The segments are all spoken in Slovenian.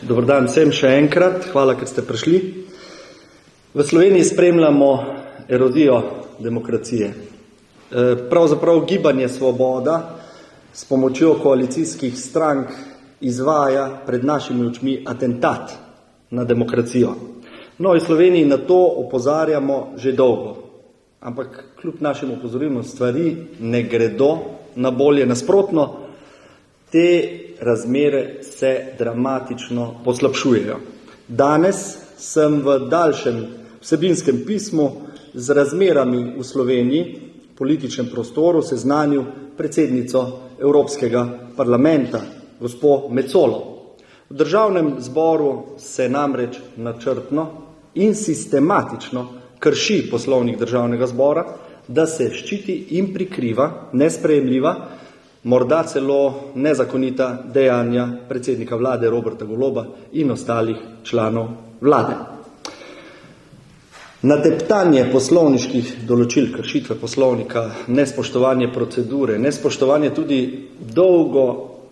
Dober dan vsem še enkrat, hvala, ker ste prišli. V Sloveniji spremljamo erodijo demokracije. Pravzaprav gibanje Svoboda s pomočjo koalicijskih strank izvaja pred našimi očmi atentat na demokracijo. V Novi Sloveniji na to opozarjamo že dolgo, ampak kljub našim opozorilom stvari ne gredo na bolje, nasprotno, te razmere se dramatično poslabšujejo. Danes sem v daljšem vsebinskem pismu z razmerami v Sloveniji, v političnem prostoru, seznanil predsednico Evropskega parlamenta, gospo Mecolo. V državnem zboru se namreč načrtno in sistematično krši poslovnik državnega zbora, da se ščiti in prikriva nesprejemljiva, morda celo nezakonita dejanja predsednika vlade Roberta Goloba in ostalih članov vlade. Nateptanje poslovniških določil, kršitve poslovnika, nespoštovanje procedure, nespoštovanje tudi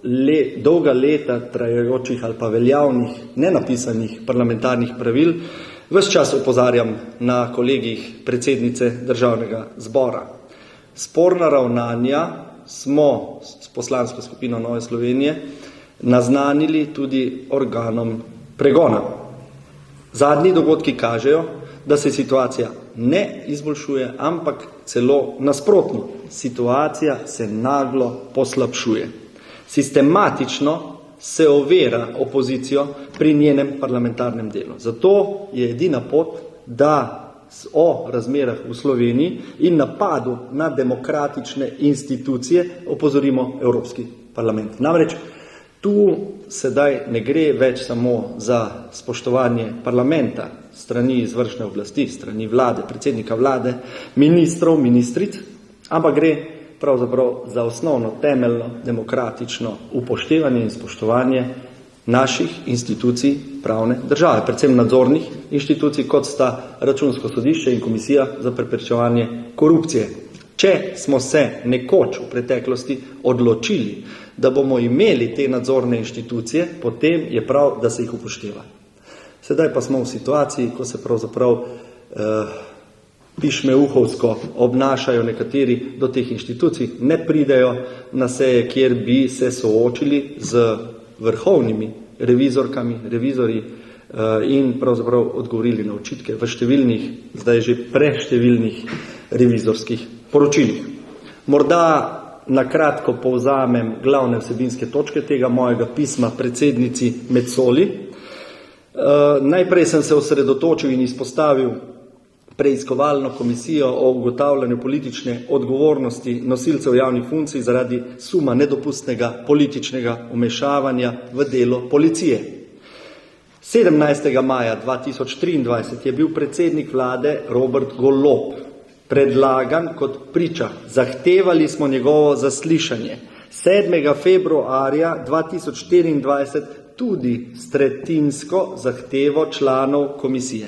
dolga leta trajajočih ali pa veljavnih, nenapisanih parlamentarnih pravil, ves čas opozarjam na kolegijih predsednice državnega zbora. Sporna ravnanja smo s poslansko skupino Nove Slovenije naznanili tudi organom pregona. Zadnji dogodki kažejo, da se situacija ne izboljšuje, ampak celo nasprotno. Situacija se naglo poslabšuje. Sistematično se ovira opozicijo pri njenem parlamentarnem delu. Zato je edina pot, da o razmerah v Sloveniji in napadu na demokratične institucije opozorimo Evropski parlament. Namreč tu sedaj ne gre več samo za spoštovanje parlamenta, strani izvršne oblasti, strani vlade, predsednika vlade, ministrov, ministric, ampak gre pravzaprav za osnovno, temeljno, demokratično upoštevanje in spoštovanje naših institucij pravne države, predvsem nadzornih inštitucij, kot sta Računsko sodišče in Komisija za preprečevanje korupcije. Če smo se nekoč v preteklosti odločili, da bomo imeli te nadzorne inštitucije, potem je prav, da se jih upošteva. Sedaj pa smo v situaciji, ko se pravzaprav pišmeuhovsko obnašajo nekateri do teh inštitucij, ne pridejo na seje, kjer bi se soočili z vrhovnimi revizorkami, revizorji in pravzaprav odgovorili na očitke v številnih, zdaj že preštevilnih revizorskih poročilih. Morda na kratko povzamem glavne vsebinske točke tega mojega pisma predsednici Mecoli. Najprej sem se osredotočil in izpostavil preiskovalno komisijo o ugotavljanju politične odgovornosti nosilcev javnih funkcij zaradi suma nedopustnega političnega vmešavanja v delo policije. 17. maja 2023 je bil predsednik vlade Robert Golob predlagan kot priča. Zahtevali smo njegovo zaslišanje. 7. februarja 2024 tudi s tretjinsko zahtevo članov komisije.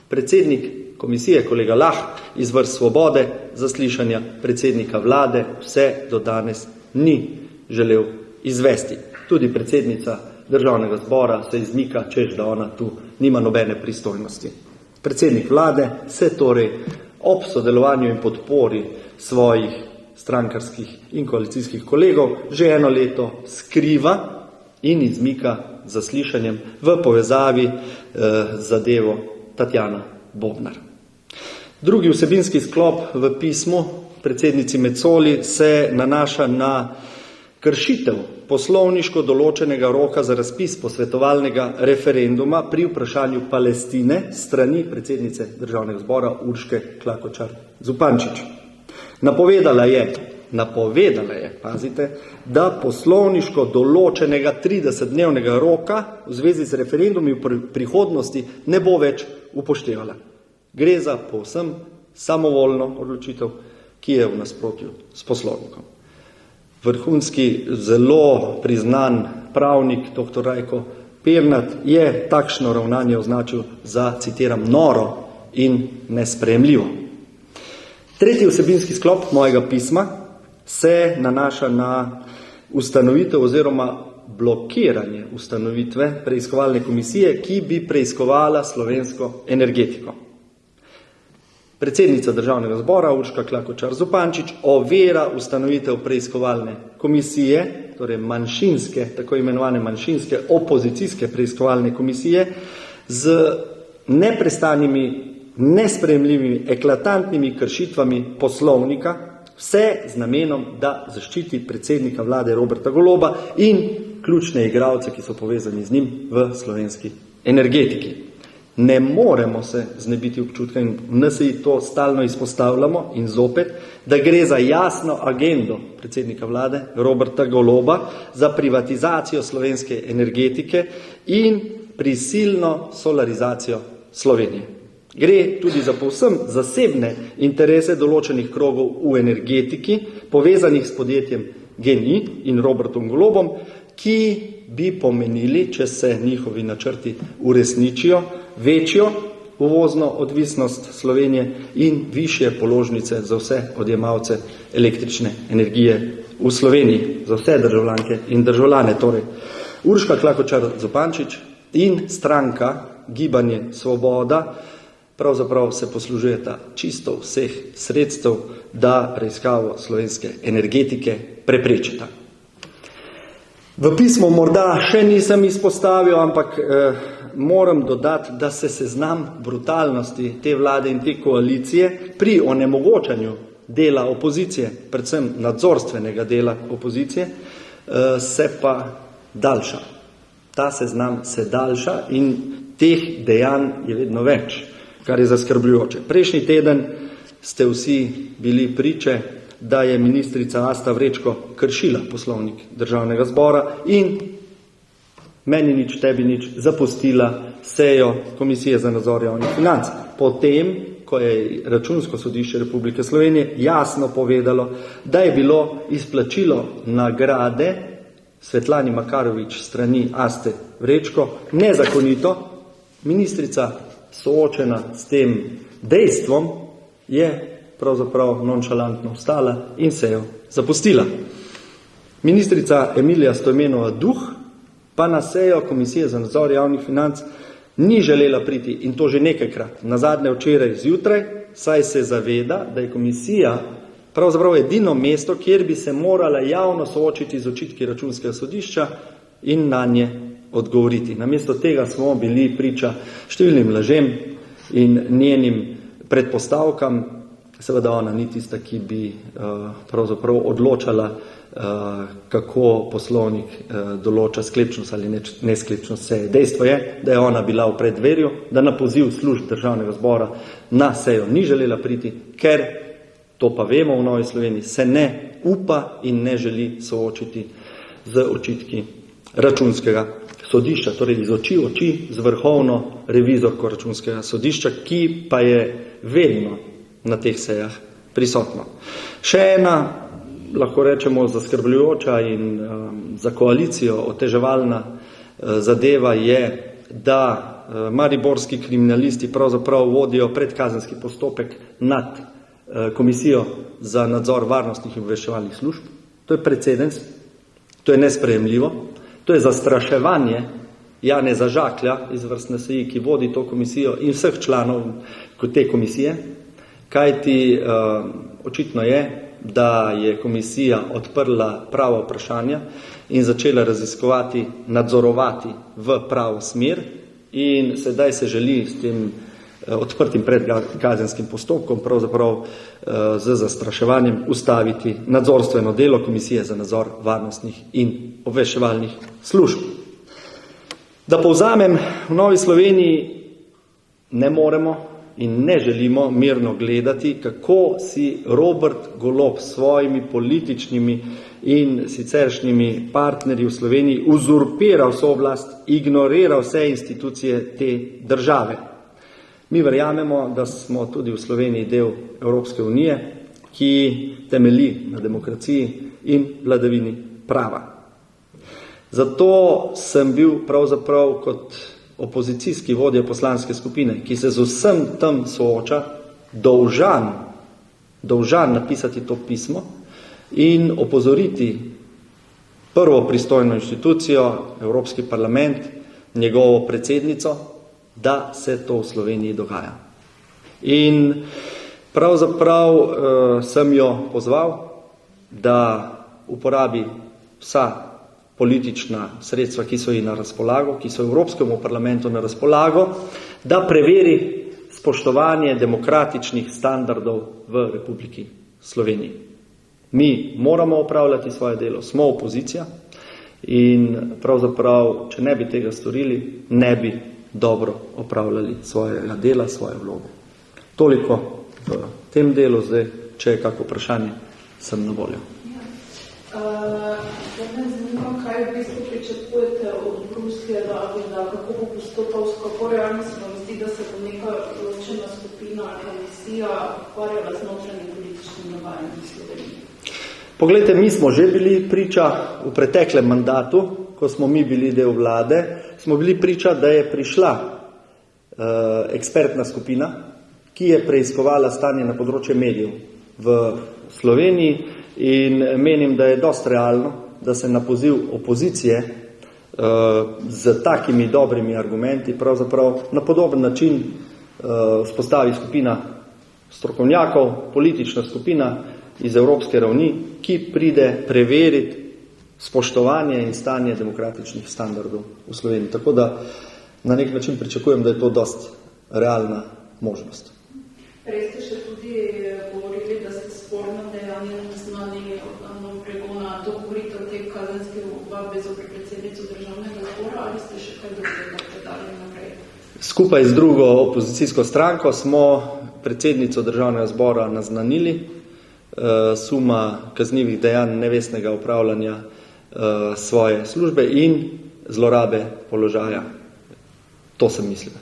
Predsednik komisije, kolega Lah, iz vrst Svobode, zaslišanja predsednika vlade vse do danes ni želel izvesti. Tudi predsednica državnega zbora se izmika, češ da ona tu nima nobene pristojnosti. Predsednik vlade se torej ob sodelovanju in podpori svojih strankarskih in koalicijskih kolegov že eno leto skriva in izmika zaslišanjem v povezavi z zadevo Tatjana Bobnar. Drugi vsebinski sklop v pismu predsednici Mecoli se nanaša na kršitev poslovniško določenega roka za razpis posvetovalnega referenduma pri vprašanju Palestine strani predsednice državnega zbora Urške Klakočar Zupančič. Napovedala je, pazite, da poslovniško določenega 30-dnevnega roka v zvezi z referendumi v prihodnosti ne bo več upoštevala. Gre za povsem samovoljno odločitev, ki je v nasprotju s poslovnikom. Vrhunski, zelo priznan pravnik, dr. Rajko Pirnat, je takšno ravnanje označil za, citiram, noro in nesprejemljivo. Tretji vsebinski sklop mojega pisma se nanaša na ustanovitev oziroma blokiranje ustanovitve preiskovalne komisije, ki bi preiskovala slovensko energetiko. Predsednica Državnega zbora Urška Klakočar Zupančič ovira ustanovitev preiskovalne komisije, torej manjšinske, tako imenovane manjšinske opozicijske preiskovalne komisije, z neprestanimi, nesprejemljivimi, eklatantnimi kršitvami poslovnika, vse z namenom, da zaščiti predsednika vlade Roberta Goloba in ključne igralce, ki so povezani z njim v slovenski energetiki. Ne moremo se znebiti občutka, in v NSi to stalno izpostavljamo in zopet, da gre za jasno agendo predsednika vlade Roberta Goloba za privatizacijo slovenske energetike in prisilno solarizacijo Slovenije. Gre tudi za povsem zasebne interese določenih krogov v energetiki, povezanih s podjetjem GEN-I in Robertom Golobom, ki bi pomenili, če se njihovi načrti uresničijo, večjo uvozno odvisnost Slovenije in višje položnice za vse odjemalce električne energije v Sloveniji, za vse državljanke in državljane. Torej, Urška Klakočar Zupančič in stranka Gibanje Svoboda pravzaprav se poslužujeta čisto vseh sredstev, da preiskavo slovenske energetike preprečita. V pismu morda še nisem izpostavil, ampak moram dodati, da se seznam brutalnosti te vlade in te koalicije pri onemogočanju dela opozicije, predvsem nadzorstvenega dela opozicije, se pa daljša. Ta seznam se daljša in teh dejanj je vedno več, kar je zaskrbljujoče. Prejšnji teden ste vsi bili priče, da je ministrica Asta Vrečko kršila poslovnik Državnega zbora in meni nič, tebi nič, zapustila sejo Komisije za nadzor javnih financ. Potem, ko je Računsko sodišče Republike Slovenije jasno povedalo, da je bilo izplačilo nagrade Svetlani Makarovič strani Aste Vrečko nezakonito, ministrica soočena s tem dejstvom je pravzaprav nonšalantno vstala in sejo zapustila. Ministrica Emilija Stojmenova Duh pa na sejo Komisije za nadzor javnih financ ni želela priti, in to že nekajkrat, nazadnje včeraj zjutraj, saj se zaveda, da je komisija pravzaprav edino mesto, kjer bi se morala javno soočiti z očitki Računskega sodišča in na nje odgovoriti. Namesto tega smo bili priča številnim lažem in njenim predpostavkam. Seveda ona ni tista, ki bi pravzaprav odločala, kako poslovnik določa sklepčnost ali nesklepčnost seje. Dejstvo je, da je ona bila v predverju, da na poziv služb Državnega zbora na sejo ni želela priti, ker, to pa vemo v Novi Sloveniji, se ne upa in ne želi soočiti z očitki Računskega sodišča, torej iz oči v oči z vrhovno revizorko Računskega sodišča, ki pa je vedno na teh sejah prisotno. Še ena, lahko rečemo, zaskrbljujoča in za koalicijo oteževalna zadeva je, da mariborski kriminalisti pravzaprav vodijo predkazenski postopek nad Komisijo za nadzor varnostnih in obveščevalnih služb. To je precedens, to je nesprejemljivo, to je zastraševanje Janeza Žaklja iz vrst NSi, ki vodi to komisijo, in vseh članov te komisije, kajti očitno je, da je komisija odprla prava vprašanja in začela raziskovati, nadzorovati v pravo smer, in sedaj se želi s tem odprtim predkazenskim postopkom pravzaprav z zastraševanjem ustaviti nadzorstveno delo Komisije za nadzor varnostnih in obveščevalnih služb. Da povzamem, v Novi Sloveniji ne moremo in ne želimo mirno gledati, kako si Robert Golob s svojimi političnimi in siceršnjimi partnerji v Sloveniji uzurpira vso oblast, ignorira vse institucije te države. Mi verjamemo, da smo tudi v Sloveniji del Evropske unije, ki temelji na demokraciji in vladavini prava. Zato sem bil pravzaprav kot opozicijski vodja poslanske skupine, ki se z vsem tem sooča, dolžan napisati to pismo in opozoriti prvo pristojno inštitucijo, Evropski parlament, njegovo predsednico, da se to v Sloveniji dogaja. In pravzaprav sem jo pozval, da uporabi vsa politična sredstva, ki so ji na razpolago, ki so Evropskemu parlamentu na razpolago, da preveri spoštovanje demokratičnih standardov v Republiki Sloveniji. Mi moramo opravljati svoje delo, smo opozicija in pravzaprav, če ne bi tega storili, ne bi dobro opravljali svojega dela, svoje vloge. Toliko v tem delu, zdaj, če je kako vprašanje, sem na voljo. Me zanima, kaj v bistvu pričakujete od Bruslja, kako bo postopal, kako realno se vam zdi, da se bo neka ločena skupina, komisija ukvarjala z notranjim političnim dogajanjem v Sloveniji? Poglejte, mi smo že bili priča v preteklem mandatu, ko smo mi bili del vlade, smo bili priča, da je prišla ekspertna skupina, ki je preiskovala stanje na področju medijev v Sloveniji in menim, da je dosti realno, da se na poziv opozicije z takimi dobrimi argumenti pravzaprav na podoben način vzpostavi skupina strokovnjakov, politična skupina iz evropske ravni, ki pride preveriti spoštovanje in stanje demokratičnih standardov v Sloveniji. Tako da na nek način pričakujem, da je to dosti realna možnost. Res ste še tudi govorili, da ste sporno dejanje neznani organov pregona. To govorite o tej kazenski ovadbi zoper predsednico Državnega zbora ali ste še kaj drugega predali naprej? Skupaj z drugo opozicijsko stranko smo predsednico Državnega zbora naznanili suma kaznivih dejanj nevestnega upravljanja svoje službe in zlorabe položaja. To sem mislil.